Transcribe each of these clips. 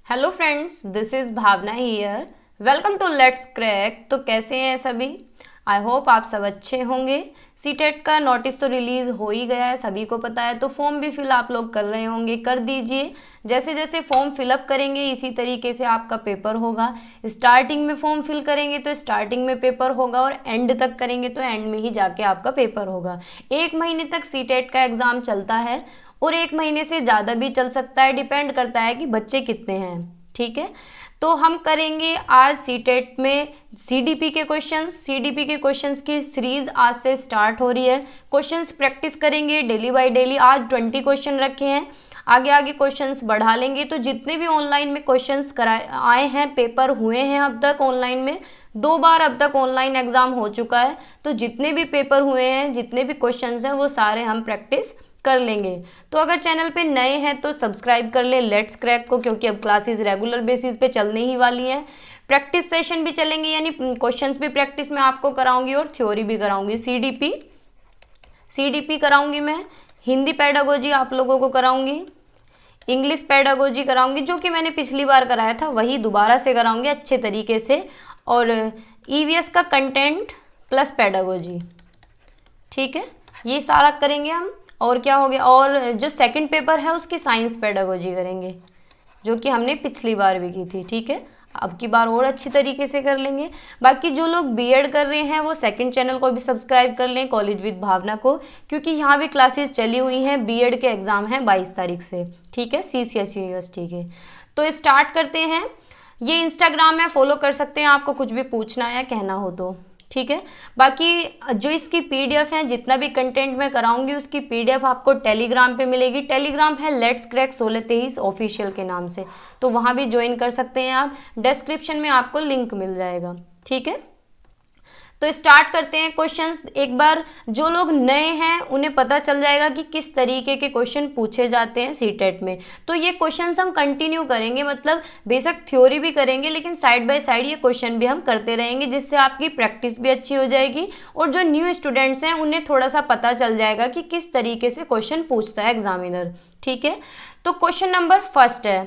Hello friends, this is Bhavna here. Welcome to let's crack. तो कैसे हैं सभी? आई होप आप सब अच्छे होंगे। सीटेट का नोटिस तो रिलीज़ हो ही गया है, सभी को पता है। तो फॉर्म भी फिल आप लोग कर रहे होंगे, कर दीजिए। जैसे जैसे फॉर्म फिलअप करेंगे इसी तरीके से आपका पेपर होगा। स्टार्टिंग में फॉर्म फिल करेंगे तो स्टार्टिंग में पेपर होगा और एंड तक करेंगे तो एंड में ही जाके आपका पेपर होगा। 1 महीने तक सीटेट का एग्ज़ाम चलता है और 1 महीने से ज़्यादा भी चल सकता है, डिपेंड करता है कि बच्चे कितने हैं। ठीक है, तो हम करेंगे आज सीटेट में सीडीपी के क्वेश्चंस की सीरीज आज से स्टार्ट हो रही है। क्वेश्चंस प्रैक्टिस करेंगे डेली बाय डेली। आज 20 क्वेश्चन रखे हैं, आगे आगे क्वेश्चंस बढ़ा लेंगे। तो जितने भी ऑनलाइन में क्वेश्चंस कराए आए हैं, पेपर हुए हैं अब तक ऑनलाइन में 2 बार अब तक ऑनलाइन एग्जाम हो चुका है। तो जितने भी पेपर हुए हैं, जितने भी क्वेश्चंस हैं, वो सारे हम प्रैक्टिस कर लेंगे। तो अगर चैनल पे नए हैं तो सब्सक्राइब कर ले लेट्स क्रैक को, क्योंकि अब क्लासेस रेगुलर बेसिस पे चलने ही वाली हैं। प्रैक्टिस सेशन भी चलेंगे, यानी क्वेश्चंस भी प्रैक्टिस में आपको कराऊंगी और थ्योरी भी कराऊंगी। सीडीपी कराऊंगी मैं, हिंदी पेडागोजी आप लोगों को कराऊंगी, इंग्लिश पेडागोजी कराऊंगी, जो कि मैंने पिछली बार कराया था वही दोबारा से कराऊंगी अच्छे तरीके से, और ईवीएस का कंटेंट प्लस पेडागोजी। ठीक है, ये सारा करेंगे हम। और क्या हो गया, और जो सेकंड पेपर है उसकी साइंस पेडागोजी करेंगे, जो कि हमने पिछली बार भी की थी। ठीक है, अब की बार और अच्छी तरीके से कर लेंगे। बाकी जो लोग बीएड कर रहे हैं वो सेकंड चैनल को भी सब्सक्राइब कर लें, कॉलेज विद भावना को, क्योंकि यहाँ भी क्लासेस चली हुई हैं। बीएड के एग्ज़ाम हैं 22 तारीख से। ठीक है, सीसीएस यूनिवर्सिटी के। तो स्टार्ट करते हैं। ये इंस्टाग्राम है, फॉलो कर सकते हैं आपको कुछ भी पूछना या कहना हो तो। ठीक है, बाकी जो इसकी पीडीएफ है, जितना भी कंटेंट मैं कराऊंगी उसकी पीडीएफ आपको टेलीग्राम पे मिलेगी। टेलीग्राम है लेट्स क्रैक 1623 ऑफिशियल के नाम से, तो वहाँ भी ज्वाइन कर सकते हैं आप। डिस्क्रिप्शन में आपको लिंक मिल जाएगा। ठीक है, तो स्टार्ट करते हैं क्वेश्चंस। एक बार जो लोग नए हैं उन्हें पता चल जाएगा कि किस तरीके के क्वेश्चन पूछे जाते हैं सीटेट में। तो ये क्वेश्चंस हम कंटिन्यू करेंगे, मतलब बेशक थ्योरी भी करेंगे लेकिन साइड बाय साइड ये क्वेश्चन भी हम करते रहेंगे, जिससे आपकी प्रैक्टिस भी अच्छी हो जाएगी और जो न्यू स्टूडेंट्स हैं उन्हें थोड़ा सा पता चल जाएगा कि किस तरीके से क्वेश्चन पूछता है एग्जामिनर। ठीक है, तो क्वेश्चन नंबर फर्स्ट है,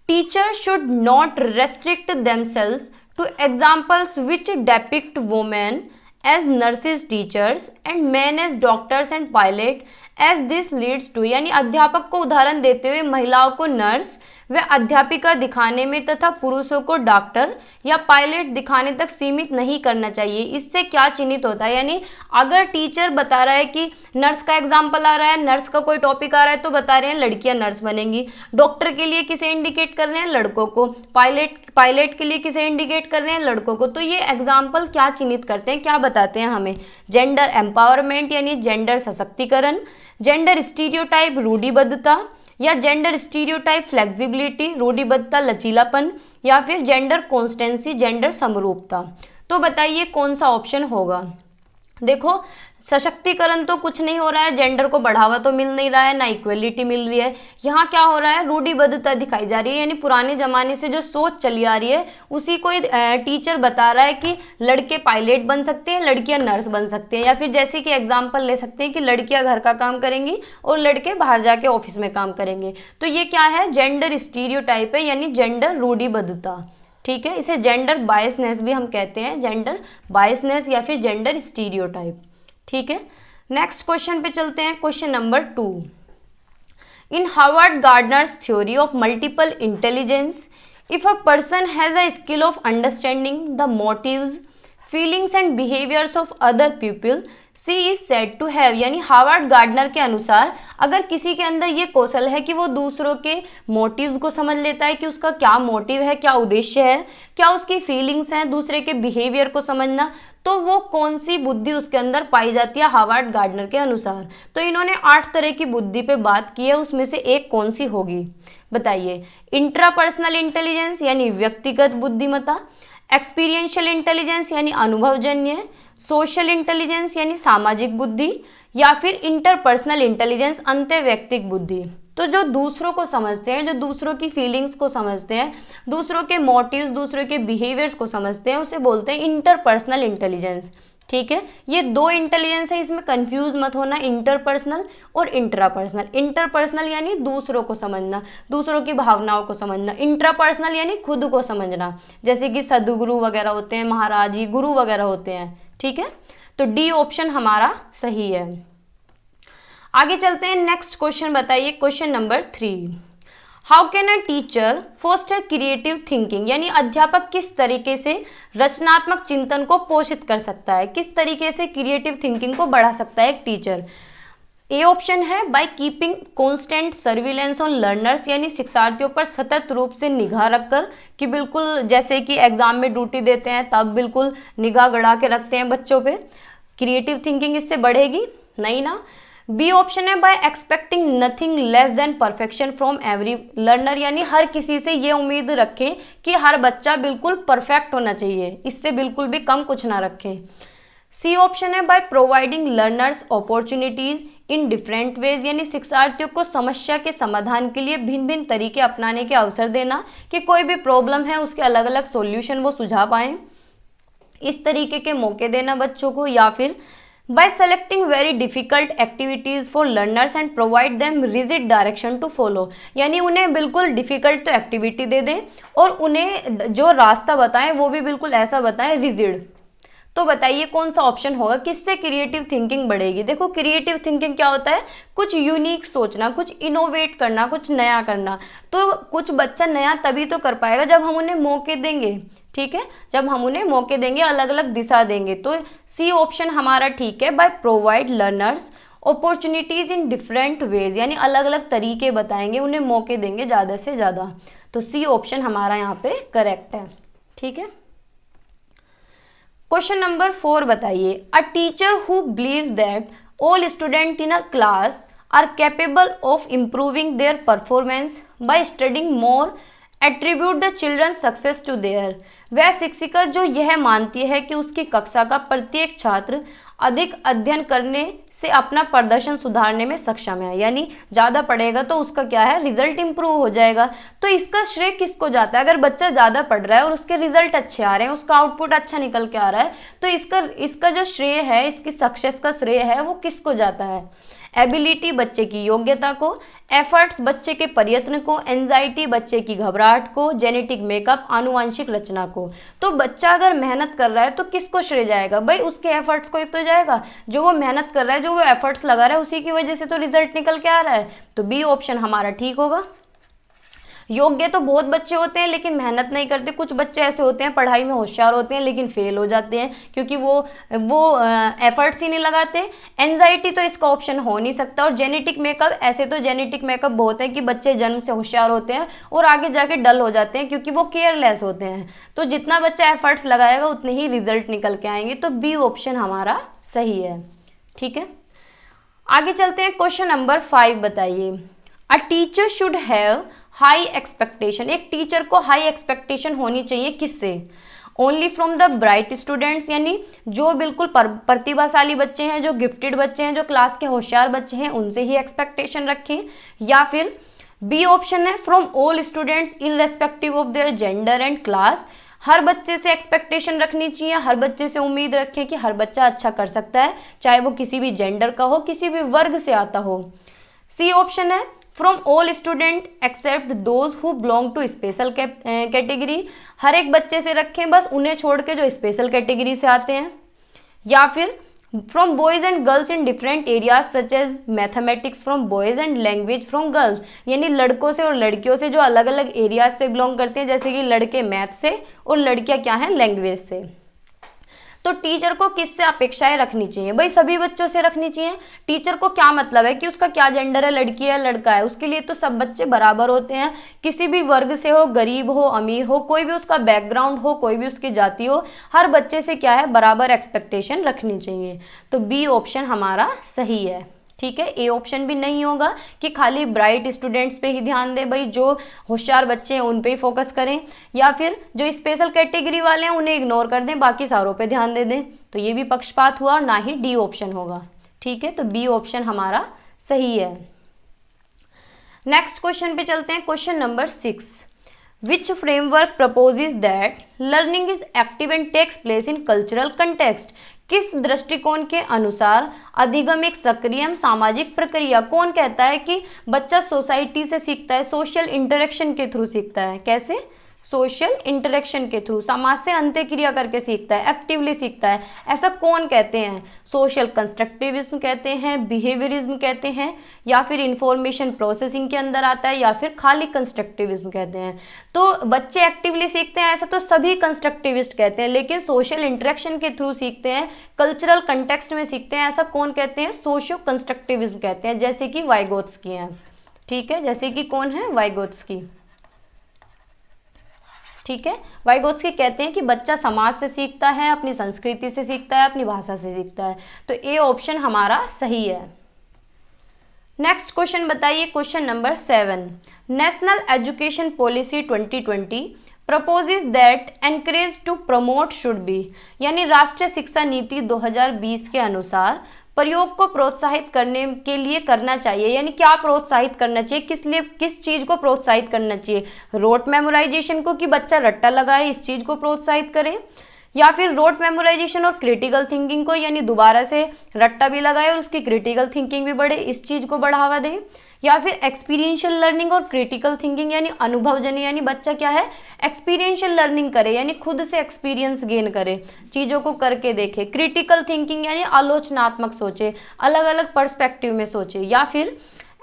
teacher should not restrict themselves to examples which depict women as nurses, teachers and men as doctors and pilot as this leads to, यानी अध्यापक को उदाहरण देते हुए महिलाओं को नर्स व अध्यापिका दिखाने में तथा पुरुषों को डॉक्टर या पायलट दिखाने तक सीमित नहीं करना चाहिए। इससे क्या चिन्हित होता है, यानी अगर टीचर बता रहा है कि नर्स का एग्जाम्पल आ रहा है, नर्स का कोई टॉपिक आ रहा है, तो बता रहे हैं लड़कियां नर्स बनेंगी। डॉक्टर के लिए किसे इंडिकेट कर रहे हैं, लड़कों को। पायलट के लिए किसे इंडिकेट कर रहे हैं, लड़कों को। तो ये एग्जाम्पल क्या चिन्हित करते हैं, क्या बताते हैं हमें? जेंडर एम्पावरमेंट यानी जेंडर सशक्तिकरण, जेंडर स्टीरियोटाइप रूढ़िबद्धता, या जेंडर स्टीरियोटाइप फ्लेक्सिबिलिटी रूढ़िबद्धता लचीलापन, या फिर जेंडर कॉन्स्टेंसी जेंडर समरूपता। तो बताइए कौन सा ऑप्शन होगा। देखो, सशक्तिकरण तो कुछ नहीं हो रहा है, जेंडर को बढ़ावा तो मिल नहीं रहा है, ना इक्वलिटी मिल रही है। यहाँ क्या हो रहा है, रूढ़िबद्धता दिखाई जा रही है, यानी पुराने जमाने से जो सोच चली आ रही है उसी को टीचर बता रहा है कि लड़के पायलट बन सकते हैं, लड़कियां नर्स बन सकते हैं, या फिर जैसे कि एग्जाम्पल ले सकते हैं कि लड़कियां घर का काम करेंगी और लड़के बाहर जाके ऑफिस में काम करेंगे। तो ये क्या है, जेंडर स्टीरियोटाइप है, यानी जेंडर रूढ़िबद्धता। ठीक है, इसे जेंडर बायसनेस भी हम कहते हैं, जेंडर बायसनेस या फिर जेंडर स्टीरियोटाइप। ठीक है, नेक्स्ट क्वेश्चन पे चलते हैं। Question number 2, in Howard Gardner's theory of multiple intelligence, if a person has a skill of understanding the motives feelings and behaviours of other people she is said to have, यानी Howard Gardner के अनुसार अगर किसी के अंदर ये कौशल है कि वो दूसरों के मोटिव्स को समझ लेता है कि उसका क्या मोटिव है, क्या उद्देश्य है, क्या उसकी फीलिंग्स हैं, दूसरे के बिहेवियर को समझना, तो वो कौन सी बुद्धि उसके अंदर पाई जाती है हावर्ड गार्डनर के अनुसार। तो इन्होंने 8 तरह की बुद्धि पे बात की है, उसमें से एक कौन सी होगी बताइए। इंट्रापर्सनल इंटेलिजेंस यानी व्यक्तिगत बुद्धिमत्ता, एक्सपीरियंशियल इंटेलिजेंस यानी अनुभवजन्य, सोशल इंटेलिजेंस यानी सामाजिक बुद्धि, या फिर इंटरपर्सनल इंटेलिजेंस अंतर्वैयक्तिक बुद्धि। तो जो दूसरों को समझते हैं, जो दूसरों की फीलिंग्स को समझते हैं, दूसरों के मोटिव्स, दूसरों के बिहेवियर्स को समझते हैं, उसे बोलते हैं इंटरपर्सनल इंटेलिजेंस। ठीक है, ये दो इंटेलिजेंस है, इसमें कंफ्यूज मत होना, इंटरपर्सनल और इंट्रापर्सनल। इंटरपर्सनल यानी दूसरों को समझना, दूसरों की भावनाओं को समझना, इंट्रापर्सनल यानी खुद को समझना, जैसे कि सदगुरु वगैरह होते हैं, महाराज जी, गुरु वगैरह होते हैं। ठीक है, तो डी ऑप्शन हमारा सही है। आगे चलते हैं, नेक्स्ट क्वेश्चन बताइए, question number 3। How can a teacher foster creative thinking, यानी अध्यापक किस तरीके से रचनात्मक चिंतन को पोषित कर सकता है, किस तरीके से क्रिएटिव थिंकिंग को बढ़ा सकता है एक टीचर। ए ऑप्शन है by keeping constant surveillance on learners, यानी शिक्षार्थियों पर सतत रूप से निगाह रखकर, कि बिल्कुल जैसे कि एग्जाम में ड्यूटी देते हैं तब बिल्कुल निगाह गड़ा के रखते हैं बच्चों पे, क्रिएटिव थिंकिंग इससे बढ़ेगी नहीं ना। बी ऑप्शन है by expecting nothing less than perfection from every learner, यानी हर किसी से ये उम्मीद रखें कि हर बच्चा बिल्कुल परफेक्ट होना चाहिए, इससे बिल्कुल भी कम कुछ ना रखें। सी ऑप्शन है by providing learners opportunities in different ways, यानी शिक्षार्थियों को समस्या के समाधान के लिए भिन्न भिन्न तरीके अपनाने के अवसर देना, कि कोई भी प्रॉब्लम है उसके अलग अलग सॉल्यूशन वो सुझा पाएं, इस तरीके के मौके देना बच्चों को। या फिर by selecting very difficult activities for learners and provide them rigid direction to follow, यानी उन्हें बिल्कुल डिफिकल्ट तो एक्टिविटी दे दें और उन्हें जो रास्ता बताएं वो भी बिल्कुल ऐसा बताएं रिजिड। तो बताइए कौन सा ऑप्शन होगा, किससे क्रिएटिव थिंकिंग बढ़ेगी। देखो क्रिएटिव थिंकिंग क्या होता है, कुछ यूनिक सोचना, कुछ इनोवेट करना, कुछ नया करना। तो कुछ बच्चा नया तभी तो कर पाएगा जब हम उन्हें मौके देंगे। ठीक है, जब हम उन्हें मौके देंगे, अलग अलग दिशा देंगे। तो सी ऑप्शन हमारा ठीक है, by provide learners opportunities in different ways, यानी अलग अलग तरीके बताएंगे, उन्हें मौके देंगे ज़्यादा से ज़्यादा। तो सी ऑप्शन हमारा यहाँ पे करेक्ट है। ठीक है, क्वेश्चन नंबर 4 बताइए, a teacher who believes that all student in a class are capable of improving their performance by studying more attribute the children success to their, वह शिक्षिका जो यह मानती है कि उसकी कक्षा का प्रत्येक छात्र अधिक अध्ययन करने से अपना प्रदर्शन सुधारने में सक्षम है, यानी ज़्यादा पढ़ेगा तो उसका क्या है, रिजल्ट इंप्रूव हो जाएगा। तो इसका श्रेय किसको जाता है, अगर बच्चा ज़्यादा पढ़ रहा है और उसके रिजल्ट अच्छे आ रहे हैं, उसका आउटपुट अच्छा निकल के आ रहा है, तो इसका जो श्रेय है, इसकी सक्सेस का श्रेय है, वो किसको जाता है। एबिलिटी बच्चे की योग्यता को, एफर्ट्स बच्चे के प्रयत्न को, एंजाइटी बच्चे की घबराहट को, जेनेटिक मेकअप आनुवांशिक रचना को। तो बच्चा अगर मेहनत कर रहा है तो किसको श्रेय जाएगा, भाई उसके एफर्ट्स को ही तो जाएगा, जो वो मेहनत कर रहा है, जो वो एफर्ट्स लगा रहा है, उसी की वजह से तो रिजल्ट निकल के आ रहा है। तो बी ऑप्शन हमारा ठीक होगा। योग्य तो बहुत बच्चे होते हैं लेकिन मेहनत नहीं करते, कुछ बच्चे ऐसे होते हैं पढ़ाई में होशियार होते हैं लेकिन फेल हो जाते हैं क्योंकि वो एफर्ट्स ही नहीं लगाते। एंजाइटी तो इसका ऑप्शन हो नहीं सकता। और जेनेटिक मेकअप, ऐसे तो जेनेटिक मेकअप बहुत है कि बच्चे जन्म से होशियार होते हैं और आगे जाके डल हो जाते हैं क्योंकि वो केयरलेस होते हैं। तो जितना बच्चा एफर्ट्स लगाएगा उतने ही रिजल्ट निकल के आएंगे। तो बी ऑप्शन हमारा सही है। ठीक है, आगे चलते हैं। क्वेश्चन नंबर 5 बताइए, a teacher should have high expectation, एक टीचर को हाई एक्सपेक्टेशन होनी चाहिए किससे, only from the bright students, यानी जो बिल्कुल प्रतिभाशाली बच्चे हैं, जो गिफ्टेड बच्चे हैं, जो क्लास के होशियार बच्चे हैं, उनसे ही एक्सपेक्टेशन रखें। या फिर बी ऑप्शन है from all students irrespective of their gender and class, हर बच्चे से एक्सपेक्टेशन रखनी चाहिए, हर बच्चे से उम्मीद रखें कि हर बच्चा अच्छा कर सकता है, चाहे वो किसी भी जेंडर का हो, किसी भी वर्ग से आता हो। सी ऑप्शन है from all student except those who belong to special category, हर एक बच्चे से रखें बस उन्हें छोड़ के जो स्पेशल कैटेगरी से आते हैं। या फिर from boys and girls in different areas such as mathematics from boys and language from girls, यानी लड़कों से और लड़कियों से जो अलग अलग एरियाज से बिलोंग करते हैं, जैसे कि लड़के मैथ से और लड़कियां क्या हैं, लैंग्वेज से। तो टीचर को किससे अपेक्षाएं रखनी चाहिए, भाई सभी बच्चों से रखनी चाहिए। टीचर को क्या मतलब है कि उसका क्या जेंडर है, लड़की है लड़का है, उसके लिए तो सब बच्चे बराबर होते हैं, किसी भी वर्ग से हो, गरीब हो अमीर हो, कोई भी उसका बैकग्राउंड हो, कोई भी उसकी जाति हो, हर बच्चे से क्या है, बराबर एक्सपेक्टेशन रखनी चाहिए। तो बी ऑप्शन हमारा सही है। ठीक है, ए ऑप्शन भी नहीं होगा कि खाली ब्राइट स्टूडेंट्स पे ही ध्यान दें, भाई जो होशियार बच्चे हैं उन पे ही फोकस करें, या फिर जो स्पेशल कैटेगरी वाले हैं उन्हें इग्नोर कर दें, बाकी सारों पे ध्यान दे दें। तो ये भी पक्षपात हुआ और ना ही डी ऑप्शन होगा। ठीक है, तो बी ऑप्शन हमारा सही है। नेक्स्ट क्वेश्चन पे चलते हैं। Question number 6, Which framework proposes that learning is active and takes place in cultural context, किस दृष्टिकोण के अनुसार अधिगम एक सक्रिय सामाजिक प्रक्रिया? कौन कहता है कि बच्चा सोसाइटी से सीखता है? सोशल इंटरेक्शन के थ्रू सीखता है। कैसे? सोशल इंटरेक्शन के थ्रू, समाज से अंत्यक्रिया करके सीखता है, एक्टिवली सीखता है। ऐसा कौन कहते हैं? सोशल कंस्ट्रक्टिविज्म कहते हैं, बिहेवियरिज्म कहते हैं, या फिर इंफॉर्मेशन प्रोसेसिंग के अंदर आता है, या फिर खाली कंस्ट्रक्टिविज्म कहते हैं। तो बच्चे एक्टिवली सीखते हैं ऐसा तो सभी कंस्ट्रक्टिविस्ट कहते हैं, लेकिन सोशल इंटरेक्शन के थ्रू सीखते हैं, कल्चरल कंटेक्स्ट में सीखते हैं, ऐसा कौन कहते हैं? सोशियो कंस्ट्रक्टिविज्म कहते हैं, जैसे कि वाइगोत्स्की हैं। ठीक है, जैसे कि कौन है? वाइगोत्स्की। ठीक है, वाइगोत्स्की कहते हैं कि बच्चा समाज से सीखता है, अपनी संस्कृति से सीखता है, अपनी भाषा से सीखता है। तो ए ऑप्शन हमारा सही है। नेक्स्ट क्वेश्चन बताइए, question number 7। National education policy 2020 proposes that encourage to promote should be, यानी राष्ट्रीय शिक्षा नीति 2020 के अनुसार प्रयोग को प्रोत्साहित करने के लिए करना चाहिए, यानी क्या प्रोत्साहित करना चाहिए, किस लिए, किस चीज को प्रोत्साहित करना चाहिए? रोट मेमोराइजेशन को, कि बच्चा रट्टा लगाए, इस चीज को प्रोत्साहित करें, या फिर रोट मेमोराइजेशन और क्रिटिकल थिंकिंग को, यानी दोबारा से रट्टा भी लगाए और उसकी क्रिटिकल थिंकिंग भी बढ़े, इस चीज को बढ़ावा दें, या फिर एक्सपीरियंशियल लर्निंग और क्रिटिकल थिंकिंग यानी अनुभवजन्य, यानी बच्चा क्या है? एक्सपीरियंशियल लर्निंग करे, यानी खुद से एक्सपीरियंस गेन करे, चीज़ों को करके देखे। क्रिटिकल थिंकिंग यानी आलोचनात्मक सोचे, अलग अलग पर्सपेक्टिव में सोचे, या फिर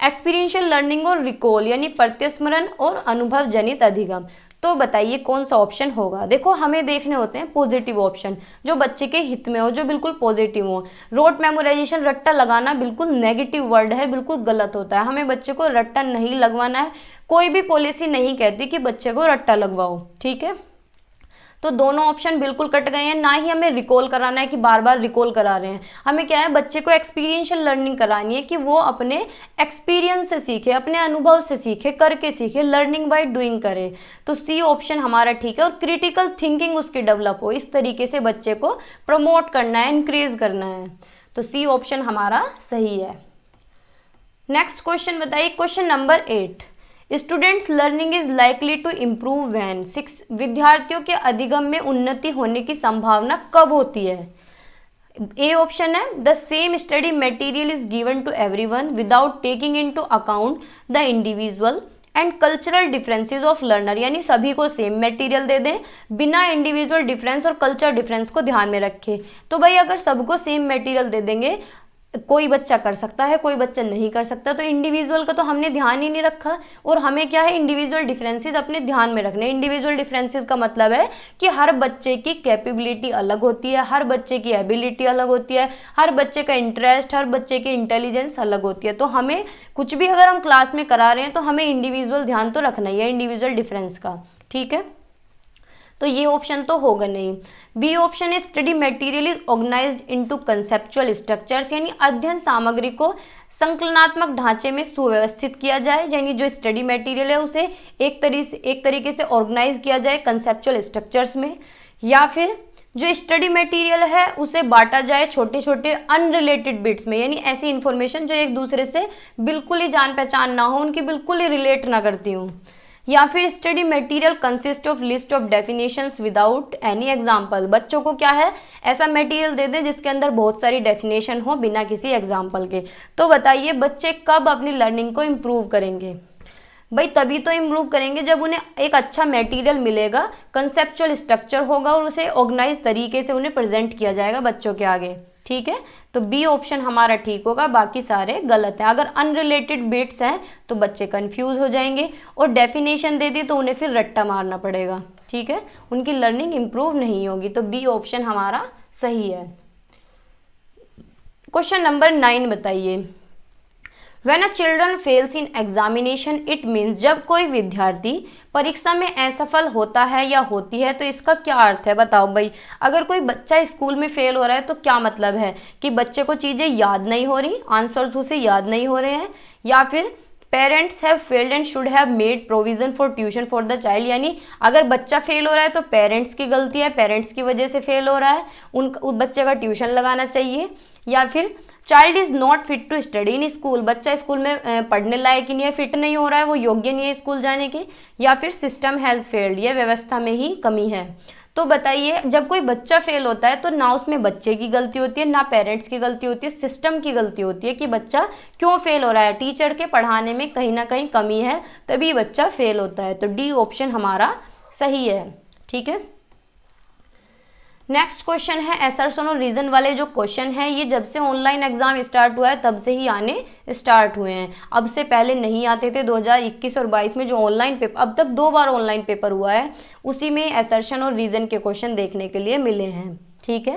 एक्सपीरियंशियल लर्निंग और रिकॉल यानी प्रत्यस्मरण और अनुभव जनित अधिगम। तो बताइए कौन सा ऑप्शन होगा? देखो हमें देखने होते हैं पॉजिटिव ऑप्शन, जो बच्चे के हित में हो, जो बिल्कुल पॉजिटिव हो। रोट मेमोराइजेशन, रट्टा लगाना बिल्कुल नेगेटिव वर्ड है, बिल्कुल गलत होता है। हमें बच्चे को रट्टा नहीं लगवाना है, कोई भी पॉलिसी नहीं कहती कि बच्चे को रट्टा लगवाओ। ठीक है, तो दोनों ऑप्शन बिल्कुल कट गए हैं। ना ही हमें रिकॉल कराना है कि बार बार रिकॉल करा रहे हैं, हमें क्या है? बच्चे को एक्सपीरियंशियल लर्निंग करानी है कि वो अपने एक्सपीरियंस से सीखे, अपने अनुभव से सीखे, करके सीखे, लर्निंग बाय डूइंग करे। तो सी ऑप्शन हमारा ठीक है। और क्रिटिकल थिंकिंग उसकी डेवलप हो, इस तरीके से बच्चे को प्रमोट करना है, इंक्रीज करना है। तो सी ऑप्शन हमारा सही है। नेक्स्ट क्वेश्चन बताइए, question number 8। Students learning is likely to improve when, विद्यार्थियों के अधिगम में उन्नति होने की संभावना कब होती है? ए ऑप्शन है the same study material is given to everyone without taking into account the individual and cultural differences of learner, यानी सभी को सेम मटेरियल दे दें बिना इंडिविजुअल डिफरेंस और कल्चर डिफरेंस को ध्यान में रखे। तो भाई अगर सबको सेम मटेरियल दे देंगे, कोई बच्चा कर सकता है, कोई बच्चा नहीं कर सकता, तो इंडिविजुअल का तो हमने ध्यान ही नहीं रखा। और हमें क्या है? इंडिविजुअल डिफरेंसेस अपने ध्यान में रखने। इंडिविजुअल डिफरेंसेस का मतलब है कि हर बच्चे की कैपेबिलिटी अलग होती है, हर बच्चे की एबिलिटी अलग होती है, हर बच्चे का इंटरेस्ट, हर बच्चे की इंटेलिजेंस अलग होती है। तो हमें कुछ भी अगर हम क्लास में करा रहे हैं तो हमें इंडिविजुअल ध्यान तो रखना ही है, इंडिविजुअल डिफरेंस का। ठीक है, तो ये ऑप्शन तो होगा नहीं। बी ऑप्शन है study material is organised into conceptual structures, यानी अध्ययन सामग्री को संकलनात्मक ढांचे में सुव्यवस्थित किया जाए, यानी जो स्टडी मटेरियल है उसे एक तरीके से ऑर्गेनाइज किया जाए कंसेप्चुअल स्ट्रक्चर्स में। या फिर जो स्टडी मटेरियल है उसे बांटा जाए छोटे छोटे अनरिलेटेड बिट्स में, यानी ऐसी इन्फॉर्मेशन जो एक दूसरे से बिल्कुल ही जान पहचान ना हो, उनकी बिल्कुल ही रिलेट ना करती हूँ। या फिर study material consist of list of definitions without any example, बच्चों को क्या है? ऐसा मटेरियल दे दें जिसके अंदर बहुत सारी डेफिनेशन हो बिना किसी एग्जाम्पल के। तो बताइए बच्चे कब अपनी लर्निंग को इम्प्रूव करेंगे? भाई तभी तो इम्प्रूव करेंगे जब उन्हें एक अच्छा मटेरियल मिलेगा, कंसेप्चुअल स्ट्रक्चर होगा और उसे ऑर्गेनाइज तरीके से उन्हें प्रेजेंट किया जाएगा बच्चों के आगे। ठीक है, तो बी ऑप्शन हमारा ठीक होगा, बाकी सारे गलत हैं। अगर अनरिलेटेड बिट्स हैं तो बच्चे कंफ्यूज हो जाएंगे, और डेफिनेशन दे दी तो उन्हें फिर रट्टा मारना पड़ेगा। ठीक है, उनकी लर्निंग इम्प्रूव नहीं होगी। तो बी ऑप्शन हमारा सही है। क्वेश्चन नंबर 9 बताइए, When a children fails in examination, it means जब कोई विद्यार्थी परीक्षा में असफल होता है या होती है तो इसका क्या अर्थ है? बताओ भाई, अगर कोई बच्चा स्कूल में फेल हो रहा है तो क्या मतलब है? कि बच्चे को चीज़ें याद नहीं हो रही, आंसर्स उसे याद नहीं हो रहे हैं, या फिर parents have failed and should have made provision for tuition for the child, यानी अगर बच्चा फेल हो रहा है तो पेरेंट्स की गलती है, पेरेंट्स की वजह से फेल हो रहा है, उस बच्चे का ट्यूशन लगाना चाहिए। या फिर child is not fit to study in school, बच्चा स्कूल में पढ़ने लायक ही नहीं है, फिट नहीं हो रहा है, वो योग्य नहीं है स्कूल जाने के, या फिर सिस्टम हैज़ फेल्ड, ये व्यवस्था में ही कमी है। तो बताइए, जब कोई बच्चा फेल होता है तो ना उसमें बच्चे की गलती होती है, ना पेरेंट्स की गलती होती है, सिस्टम की गलती होती है कि बच्चा क्यों फेल हो रहा है, टीचर के पढ़ाने में कहीं ना कहीं कमी है, तभी बच्चा फेल होता है। तो डी ऑप्शन हमारा सही है। ठीक है, नेक्स्ट क्वेश्चन है असर्शन और रीजन वाले जो क्वेश्चन है, ये जब से ऑनलाइन एग्जाम स्टार्ट हुआ है तब से ही आने स्टार्ट हुए हैं, अब से पहले नहीं आते थे। 2021 और 22 में जो ऑनलाइन पेपर, अब तक 2 बार ऑनलाइन पेपर हुआ है, उसी में असर्शन और रीजन के क्वेश्चन देखने के लिए मिले हैं। ठीक है,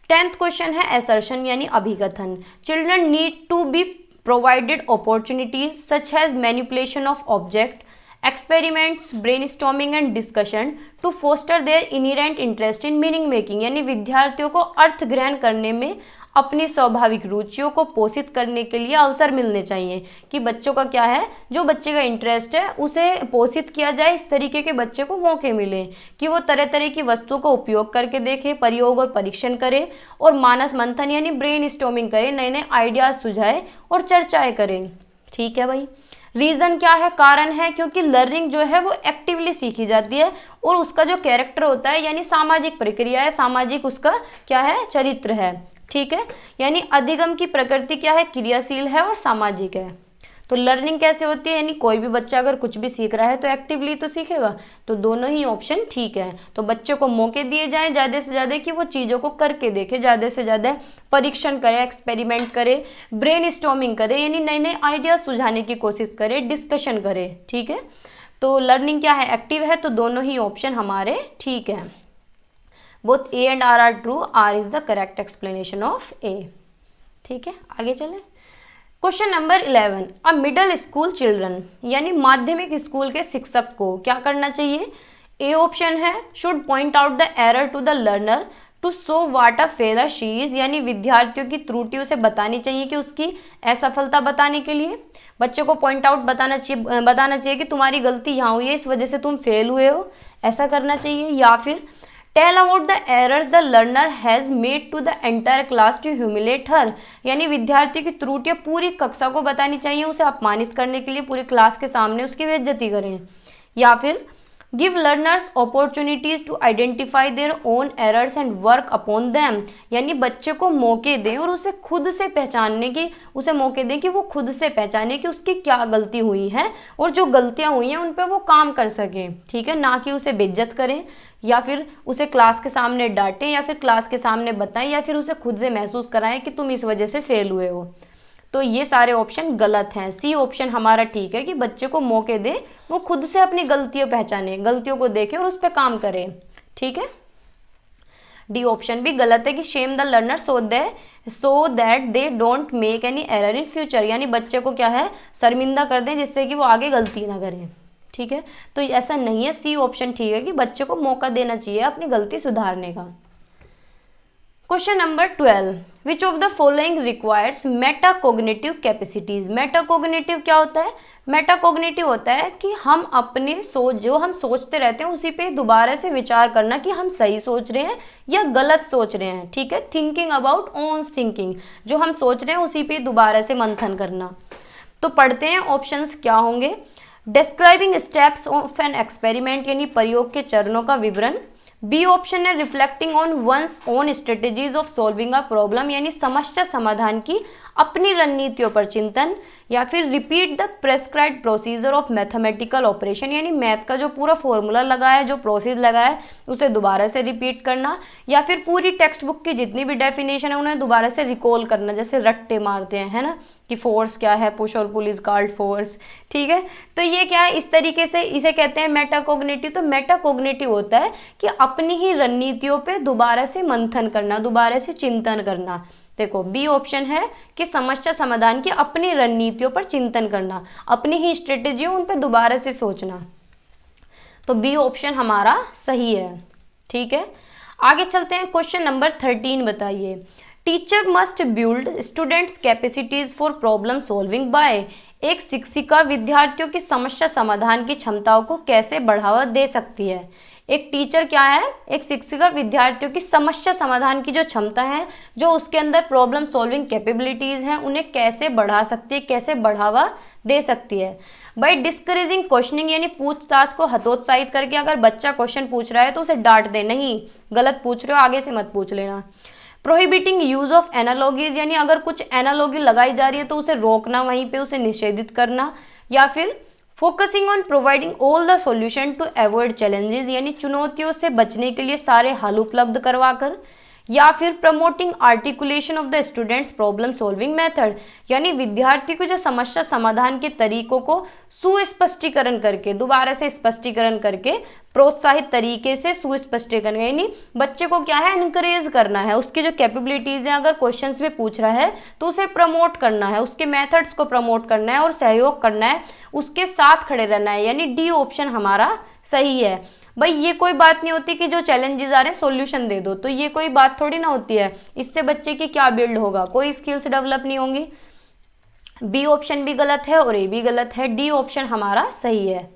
10th क्वेश्चन है असर्शन यानी अभिकथन। Children need to be provided opportunities such has manipulation of object, experiments, brainstorming and discussion to foster their inherent interest in meaning making, यानी विद्यार्थियों को अर्थ ग्रहण करने में अपनी स्वाभाविक रुचियों को पोषित करने के लिए अवसर मिलने चाहिए, कि बच्चों का क्या है, जो बच्चे का इंटरेस्ट है उसे पोषित किया जाए, इस तरीके के बच्चे को मौके मिले कि वो तरह तरह की वस्तुओं का उपयोग करके देखे, प्रयोग और परीक्षण करे, और मानस मंथन यानी ब्रेन स्टॉर्मिंग करे, नए नए आइडियाज सुझाए और चर्चाएं करें। ठीक है भाई, रीज़न क्या है, कारण है क्योंकि लर्निंग जो है वो एक्टिवली सीखी जाती है, और उसका जो कैरेक्टर होता है यानी सामाजिक प्रक्रिया है, सामाजिक उसका क्या है, चरित्र है। ठीक है, यानी अधिगम की प्रकृति क्या है, क्रियाशील है और सामाजिक है। तो लर्निंग कैसे होती है, यानी कोई भी बच्चा अगर कुछ भी सीख रहा है तो एक्टिवली तो सीखेगा, तो दोनों ही ऑप्शन ठीक है। तो बच्चे को मौके दिए जाएं ज़्यादा से ज़्यादा कि वो चीज़ों को करके देखे, ज़्यादा से ज़्यादा परीक्षण करे, एक्सपेरिमेंट करे, ब्रेन स्टॉर्मिंग करे, यानी नए नए आइडियाज सुझाने की कोशिश करे, डिस्कशन करे। ठीक है, तो लर्निंग क्या है, एक्टिव है, तो दोनों ही ऑप्शन हमारे ठीक है। Both A and R true, R is the correct explanation of A. ठीक है, आगे चले। Question number 11, a middle school children यानी माध्यमिक स्कूल के शिक्षक को क्या करना चाहिए। ए ऑप्शन है should point out the error to the learner to show what a failure she is, यानी विद्यार्थियों की त्रुटि उसे बतानी चाहिए कि उसकी असफलता बताने के लिए बच्चे को पॉइंट आउट बताना चाहिए कि तुम्हारी गलती यहाँ हुई है, इस वजह से तुम फेल हुए हो, ऐसा करना चाहिए। या फिर tell about the errors the learner has made to the entire class to humiliate her, यानी विद्यार्थी की त्रुटियां पूरी कक्षा को बतानी चाहिए, उसे अपमानित करने के लिए पूरी क्लास के सामने उसकी बेइज्जती करें। या फिर give learners opportunities to identify their own errors and work upon them, यानी बच्चे को मौके दें और उसे खुद से पहचानने की, उसे मौके दें कि वो खुद से पहचाने कि उसकी क्या गलती हुई है, और जो गलतियां हुई हैं उन पर वो काम कर सके। ठीक है, ना कि उसे बेइज्जत करें, या फिर उसे क्लास के सामने डांटें, या फिर क्लास के सामने बताएं, या फिर उसे खुद से महसूस कराएं कि तुम इस वजह से फेल हुए हो। तो ये सारे ऑप्शन गलत हैं। सी ऑप्शन हमारा ठीक है कि बच्चे को मौके दें, वो खुद से अपनी गलतियां पहचाने, गलतियों को देखे और उस पर काम करे। ठीक है, डी ऑप्शन भी गलत है कि shame the learner so that they don't make any error in future, यानी बच्चे को क्या है, शर्मिंदा कर दें जिससे कि वो आगे गलती ना करें। ठीक है, तो ऐसा नहीं है, सी ऑप्शन ठीक है कि बच्चे को मौका देना चाहिए अपनी गलती सुधारने का। Question number 12, which of the following requires metacognitive capacities. Metacognitive क्या होता है, मेटाकोग्निटिव होता है कि हम अपनी सोच, जो हम सोचते रहते हैं उसी पे दोबारा से विचार करना कि हम सही सोच रहे हैं या गलत सोच रहे हैं। ठीक है, थिंकिंग अबाउट ओन थिंकिंग, जो हम सोच रहे हैं उसी पे दोबारा से मंथन करना। तो पढ़ते हैं ऑप्शंस क्या होंगे। Describing steps of an experiment, यानी प्रयोग के चरणों का विवरण। बी ऑप्शन है reflecting on one's own strategies of solving a problem, यानी समस्या समाधान की अपनी रणनीतियों पर चिंतन। या फिर repeat the prescribed procedure of mathematical operation, यानी मैथ का जो पूरा फॉर्मूला लगा है, जो प्रोसेस लगा है, उसे दोबारा से रिपीट करना। या फिर पूरी टेक्स्ट बुक की जितनी भी डेफिनेशन है उन्हें दोबारा से रिकॉल करना, जैसे रट्टे मारते हैं, है ना, कि फोर्स क्या है, पुश और पुल इज कॉल्ड फोर्स। ठीक है, तो ये क्या है, इस तरीके से इसे कहते हैं मेटाकोग्निटिव। तो मेटाकोग्निटिव होता है कि अपनी ही रणनीतियों पे दोबारा से मंथन करना, दोबारा से चिंतन करना। देखो बी ऑप्शन है कि समस्या समाधान की अपनी रणनीतियों पर चिंतन करना, अपनी ही स्ट्रेटेजी उन पर दोबारा से सोचना। तो बी ऑप्शन हमारा सही है। ठीक है, आगे चलते हैं। क्वेश्चन नंबर 13 बताइए। Teacher must build students capacities for problem solving by, एक शिक्षिका विद्यार्थियों की समस्या समाधान की क्षमताओं को कैसे बढ़ावा दे सकती है। एक टीचर क्या है, एक शिक्षिका विद्यार्थियों की समस्या समाधान की जो क्षमता है, जो उसके अंदर प्रॉब्लम सॉल्विंग कैपेबिलिटीज हैं, उन्हें कैसे बढ़ा सकती है, कैसे बढ़ावा दे सकती है। बाई डिस्करेजिंग क्वेश्चनिंग यानी पूछताछ को हतोत्साहित करके, अगर बच्चा क्वेश्चन पूछ रहा है तो उसे डांट दे, नहीं गलत पूछ रहे हो, आगे से मत पूछ लेना। प्रोहिबिटिंग यूज ऑफ एनालॉगीज यानी अगर कुछ एनालॉगी लगाई जा रही है तो उसे रोकना, वहीं पे उसे निषेधित करना। या फिर focusing on providing all the solution to avoid challenges यानी चुनौतियों से बचने के लिए सारे हल उपलब्ध करवाकर। या फिर promoting articulation of the students problem solving method यानी विद्यार्थी को जो समस्या समाधान के तरीकों को सुस्पष्टीकरण करके, दोबारा से स्पष्टीकरण करके, प्रोत्साहित तरीके से सुस्पष्टीकरण, यानी बच्चे को क्या है, इनकरेज करना है, उसकी जो कैपेबिलिटीज हैं, अगर क्वेश्चंस में पूछ रहा है तो उसे प्रमोट करना है, उसके मेथड्स को प्रमोट करना है और सहयोग करना है, उसके साथ खड़े रहना है, यानी डी ऑप्शन हमारा सही है। भाई ये कोई बात नहीं होती कि जो चैलेंजेस आ रहे हैं सॉल्यूशन दे दो, तो ये कोई बात थोड़ी ना होती है, इससे बच्चे की क्या बिल्ड होगा, कोई स्किल्स डेवलप नहीं होंगी। बी ऑप्शन भी गलत है और ए भी गलत है, डी ऑप्शन हमारा सही है।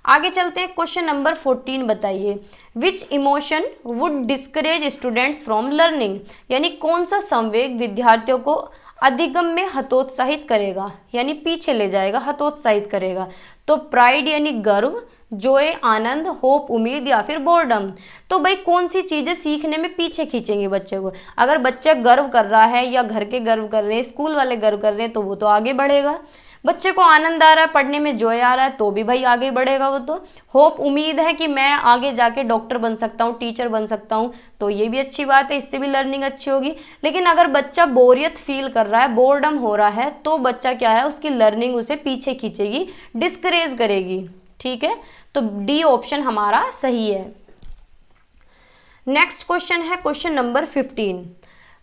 आगे चलते हैं, क्वेश्चन नंबर 14 बताइए, which emotion would discourage students from learning यानी कौन सा संवेग विद्यार्थियों को अधिगम में हतोत्साहित करेगा, यानी पीछे ले जाएगा, हतोत्साहित करेगा। तो प्राइड यानी गर्व, जॉय आनंद, होप उम्मीद, या फिर बोर्डम। तो भाई कौन सी चीजें सीखने में पीछे खींचेंगी बच्चे को, अगर बच्चा गर्व कर रहा है या घर के गर्व कर रहे हैं, स्कूल वाले गर्व कर रहे हैं, तो वो तो आगे बढ़ेगा। बच्चे को आनंद आ रहा है, पढ़ने में जॉय आ रहा है, तो भी भाई आगे बढ़ेगा वो तो। होप उम्मीद है कि मैं आगे जाके डॉक्टर बन सकता हूँ, टीचर बन सकता हूँ, तो ये भी अच्छी बात है, इससे भी लर्निंग अच्छी होगी। लेकिन अगर बच्चा बोरियत फील कर रहा है, बोर्डम हो रहा है, तो बच्चा क्या है, उसकी लर्निंग उसे पीछे खींचेगी, डिस्करेज करेगी। ठीक है, तो डी ऑप्शन हमारा सही है। नेक्स्ट क्वेश्चन है question number 15,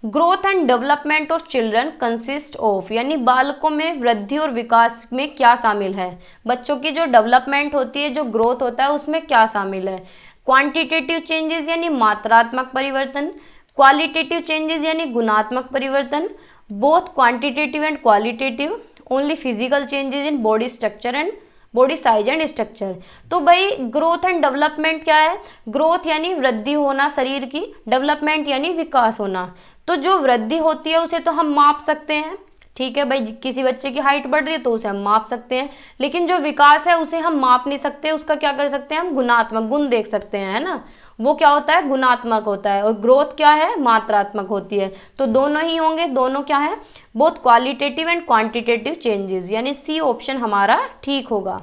growth and development of children consist of यानी बालकों में वृद्धि और विकास में क्या शामिल है, बच्चों की जो डेवलपमेंट होती है, जो ग्रोथ होता है, उसमें क्या शामिल है। क्वांटिटेटिव चेंजेस यानी मात्रात्मक परिवर्तन, क्वालिटेटिव चेंजेस यानी गुणात्मक परिवर्तन, both quantitative and qualitative, only physical changes in body structure and body size and structure. तो भाई ग्रोथ एंड डेवलपमेंट क्या है, ग्रोथ यानी वृद्धि होना शरीर की, डेवलपमेंट यानी विकास होना। तो जो वृद्धि होती है उसे तो हम माप सकते हैं, ठीक है भाई, किसी बच्चे की हाइट बढ़ रही है तो उसे हम माप सकते हैं, लेकिन जो विकास है उसे हम माप नहीं सकते, उसका क्या कर सकते हैं हम, गुणात्मक गुण देख सकते हैं, है ना, वो क्या होता है, गुणात्मक होता है, और ग्रोथ क्या है, मात्रात्मक होती है। तो दोनों ही होंगे, दोनों क्या है, both qualitative and quantitative changes, यानी सी ऑप्शन हमारा ठीक होगा।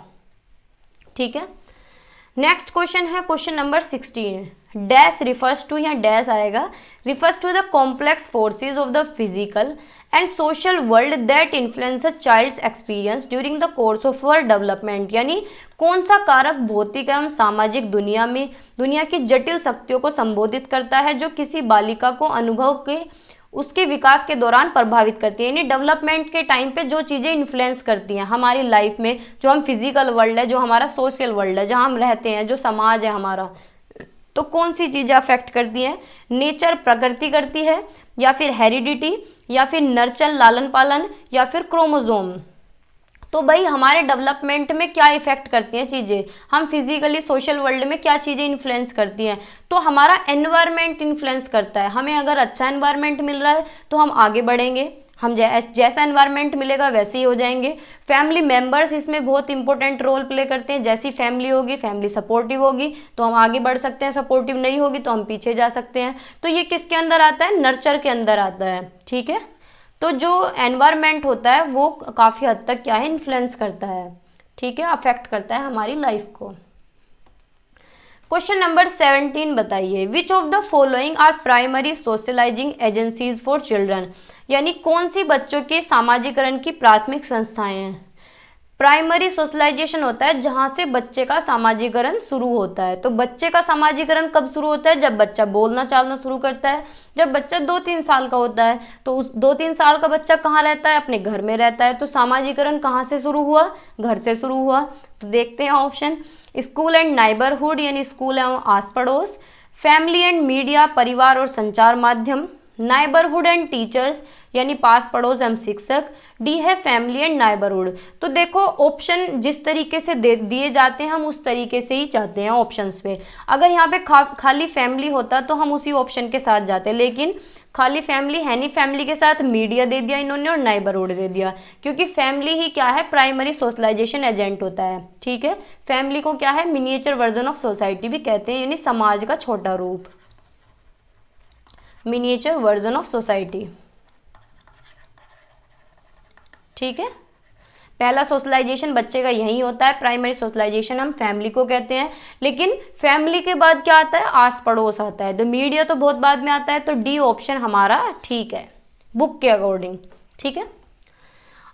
ठीक है, नेक्स्ट क्वेश्चन है question number 16, dash refers to, यहाँ डैश आएगा, refers to the complex forces of the physical and social world that influence a child's experience during the course of her development यानी कौन सा कारक भौतिक एवं सामाजिक दुनिया की जटिल शक्तियों को संबोधित करता है, जो किसी बालिका को अनुभव के उसके विकास के दौरान प्रभावित करती है, यानी डेवलपमेंट के टाइम पे जो चीज़ें इन्फ्लुएंस करती हैं हमारी लाइफ में, जो हम फिजिकल वर्ल्ड है, जो हमारा सोशल वर्ल्ड है, जहाँ हम रहते हैं, जो समाज है हमारा, तो कौन सी चीज़ें अफेक्ट करती हैं, नेचर प्रकृति करती है, या फिर हेरिडिटी, या फिर नर्चर लालन पालन, या फिर क्रोमोजोम। तो भाई हमारे डेवलपमेंट में क्या इफेक्ट करती हैं चीज़ें, हम फिजिकली सोशल वर्ल्ड में क्या चीज़ें इन्फ्लुएंस करती हैं, तो हमारा एनवायरनमेंट इन्फ्लुएंस करता है। हमें अगर अच्छा एनवायरनमेंट मिल रहा है तो हम आगे बढ़ेंगे, हम जैसा एनवायरनमेंट मिलेगा वैसे ही हो जाएंगे। फैमिली मेंबर्स इसमें बहुत इंपॉर्टेंट रोल प्ले करते हैं, जैसी फैमिली होगी, फैमिली सपोर्टिव होगी तो हम आगे बढ़ सकते हैं, सपोर्टिव नहीं होगी तो हम पीछे जा सकते हैं। तो ये किसके अंदर आता है, नर्चर के अंदर आता है। ठीक है, तो जो एनवायरनमेंट होता है वो काफ़ी हद तक क्या है, इन्फ्लुएंस करता है, ठीक है, अफेक्ट करता है हमारी लाइफ को। क्वेश्चन नंबर 17 बताइए, which of the following are primary socialising agencies for children यानी कौन सी बच्चों के सामाजिकरण की प्राथमिक संस्थाएं हैं। प्राइमरी सोशलाइजेशन होता है जहाँ से बच्चे का सामाजिकरण शुरू होता है। तो बच्चे का सामाजिकरण कब शुरू होता है, जब बच्चा बोलना चालना शुरू करता है, जब बच्चा 2-3 साल का होता है। तो उस 2-3 साल का बच्चा कहाँ रहता है, अपने घर में रहता है। तो सामाजिकरण कहाँ से शुरू हुआ, घर से शुरू हुआ। तो देखते हैं ऑप्शन, स्कूल एंड नाइबरहुड यानी स्कूल एवं आस पड़ोस, फैमिली एंड मीडिया परिवार और संचार माध्यम, नाइबरहुड एंड टीचर्स यानी पास पड़ोस एवं शिक्षक। डी है फैमिली एंड नाइबरहुड। तो देखो ऑप्शन जिस तरीके से दिए जाते हैं हम उस तरीके से ही चाहते हैं ऑप्शंस पे। अगर यहाँ पे खाली फैमिली होता तो हम उसी ऑप्शन के साथ जाते, लेकिन खाली फैमिली है नहीं, फैमिली के साथ मीडिया दे दिया इन्होंने और नाइबरहुड दे दिया, क्योंकि फैमिली ही क्या है, प्राइमरी सोशलाइजेशन एजेंट होता है। ठीक है, फैमिली को क्या है, मिनिएचर वर्जन ऑफ सोसाइटी भी कहते हैं, यानी समाज का छोटा रूप, मिनिएचर वर्जन ऑफ सोसाइटी। ठीक है, पहला सोशलाइजेशन बच्चे का यही होता है, प्राइमरी सोशलाइजेशन हम फैमिली को कहते हैं। लेकिन फैमिली के बाद क्या आता है, आस पड़ोस आता है, तो मीडिया तो बहुत बाद में आता है। तो डी ऑप्शन हमारा ठीक है बुक के अकॉर्डिंग। ठीक है,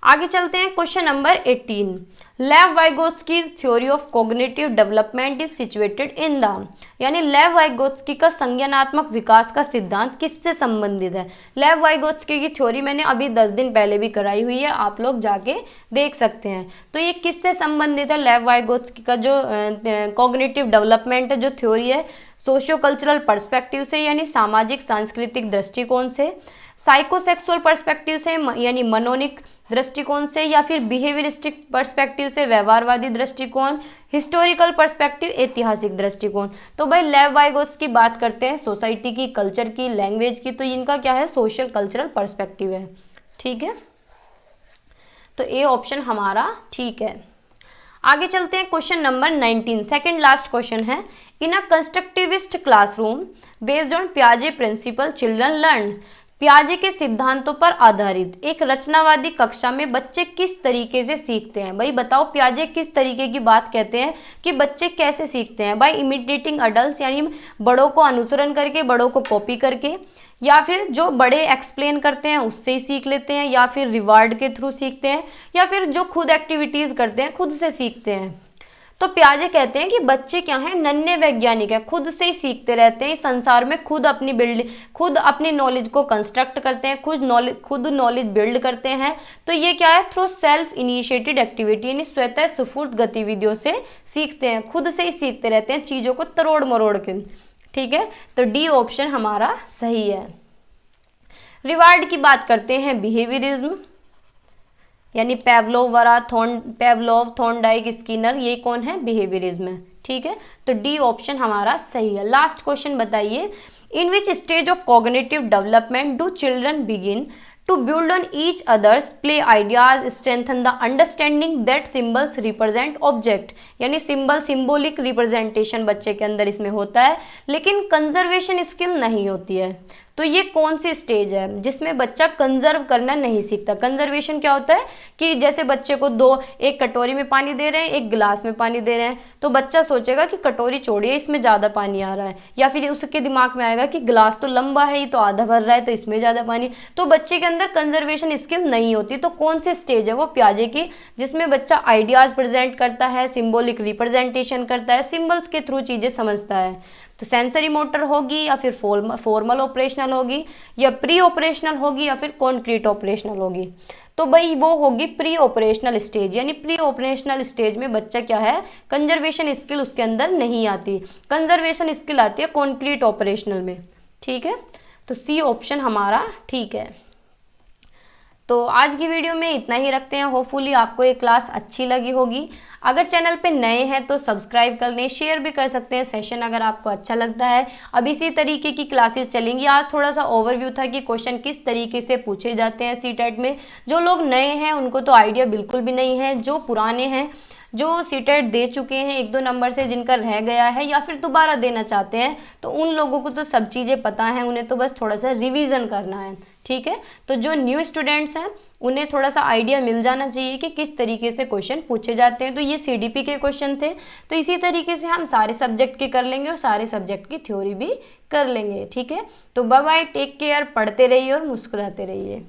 आगे चलते हैं क्वेश्चन नंबर 18। लेव Vygotsky theory of cognitive development is situated in the, यानी लेव वाइगोत्स्की का संज्ञानात्मक विकास का सिद्धांत किससे संबंधित है। लेव वाइगोत्स्की की थ्योरी मैंने अभी 10 दिन पहले भी कराई हुई है, आप लोग जाके देख सकते हैं। तो ये किससे संबंधित है, लेव वाइगोत्स्की का जो कॉग्निटिव डेवलपमेंट है जो थ्योरी है, सोशियो कल्चरल पर्सपेक्टिव से यानी सामाजिक सांस्कृतिक दृष्टिकोण से, साइकोसेक्सुअल पर्सपेक्टिव से यानी मनोनिक दृष्टिकोण से, या फिर बिहेवियरिस्टिक पर्सपेक्टिव से व्यवहारवादी दृष्टिकोण, हिस्टोरिकल पर्सपेक्टिव ऐतिहासिक दृष्टिकोण। तो भाई लेव वाइगोत्स्की की बात करते हैं सोसाइटी की, कल्चर की, लैंग्वेज की, तो इनका क्या है, सोशल कल्चरल पर्सपेक्टिव है। ठीक है, तो ए ऑप्शन हमारा ठीक है। आगे चलते हैं question number 19, second last question है। In a constructivist classroom based on पियाजे प्रिंसिपल चिल्ड्रन लर्न, पियाजे के सिद्धांतों पर आधारित एक रचनावादी कक्षा में बच्चे किस तरीके से सीखते हैं। भाई बताओ पियाजे किस तरीके की बात कहते हैं कि बच्चे कैसे सीखते हैं। भाई इमिटेटिंग अडल्ट यानी बड़ों को अनुसरण करके, बड़ों को कॉपी करके, या फिर जो बड़े एक्सप्लेन करते हैं उससे ही सीख लेते हैं, या फिर रिवार्ड के थ्रू सीखते हैं, या फिर जो खुद एक्टिविटीज़ करते हैं खुद से सीखते हैं। तो पियाजे कहते हैं कि बच्चे क्या हैं, नन्हे वैज्ञानिक है, खुद से ही सीखते रहते हैं, इस संसार में खुद अपनी नॉलेज को कंस्ट्रक्ट करते हैं, खुद नॉलेज बिल्ड करते हैं। तो ये क्या है, थ्रू सेल्फ इनिशिएटेड एक्टिविटी यानी स्वतः स्फूर्त गतिविधियों से सीखते हैं, खुद से ही सीखते रहते हैं चीज़ों को तरोड़ मरोड़ के। ठीक है, तो डी ऑप्शन हमारा सही है। रिवार्ड की बात करते हैं, बिहेवियरिज्म यानी पेवलोव, थॉर्नडाइक, स्किनर, ये कौन है, बिहेवियरिज्म। ठीक है, तो डी ऑप्शन हमारा सही है। लास्ट क्वेश्चन बताइए, in which stage of cognitive development do children begin to build on each others, play ideas, strengthen the understanding that symbols represent object, यानी सिंबॉलिक रिप्रेजेंटेशन बच्चे के अंदर इसमें होता है, लेकिन कंजर्वेशन स्किल नहीं होती है। तो ये कौन सी स्टेज है जिसमें बच्चा कंजर्व करना नहीं सीखता। कंजर्वेशन क्या होता है कि जैसे बच्चे को एक कटोरी में पानी दे रहे हैं, एक गिलास में पानी दे रहे हैं, तो बच्चा सोचेगा कि कटोरी चौड़ी है, इसमें ज़्यादा पानी आ रहा है, या फिर उसके दिमाग में आएगा कि गिलास तो लंबा है, ये तो आधा भर रहा है, तो इसमें ज़्यादा पानी। तो बच्चे के अंदर कंजर्वेशन स्किल नहीं होती। तो कौन सी स्टेज है, वो पियाजे की, जिसमें बच्चा आइडियाज़ प्रेजेंट करता है, सिम्बॉलिक रिप्रेजेंटेशन करता है, सिम्बल्स के थ्रू चीज़ें समझता है। तो सेंसरी मोटर होगी, या फिर फॉर्मल ऑपरेशनल होगी, या प्री ऑपरेशनल होगी, या फिर कॉन्क्रीट ऑपरेशनल होगी। तो भाई वो होगी प्री ऑपरेशनल स्टेज, यानी प्री ऑपरेशनल स्टेज में बच्चा क्या है, कंजर्वेशन स्किल उसके अंदर नहीं आती, कंजर्वेशन स्किल आती है कॉन्क्रीट ऑपरेशनल में। ठीक है, तो सी ऑप्शन हमारा ठीक है। तो आज की वीडियो में इतना ही रखते हैं। होपफुली आपको ये क्लास अच्छी लगी होगी। अगर चैनल पे नए हैं तो सब्सक्राइब कर लें, शेयर भी कर सकते हैं सेशन अगर आपको अच्छा लगता है। अब इसी तरीके की क्लासेस चलेंगी। आज थोड़ा सा ओवरव्यू था कि क्वेश्चन किस तरीके से पूछे जाते हैं सीटेट में। जो लोग नए हैं उनको तो आइडिया बिल्कुल भी नहीं है, जो पुराने हैं, जो सीटेट दे चुके हैं 1-2 नंबर से, जिनका रह गया है या फिर दोबारा देना चाहते हैं, तो उन लोगों को तो सब चीज़ें पता हैं, उन्हें तो बस थोड़ा सा रिवीजन करना है। ठीक है, तो जो न्यू स्टूडेंट्स हैं उन्हें थोड़ा सा आइडिया मिल जाना चाहिए कि किस तरीके से क्वेश्चन पूछे जाते हैं। तो ये सीडीपी के क्वेश्चन थे, तो इसी तरीके से हम सारे सब्जेक्ट के कर लेंगे और सारे सब्जेक्ट की थ्योरी भी कर लेंगे। ठीक है, तो बाय बाय, टेक केयर, पढ़ते रहिए और मुस्कुराते रहिए।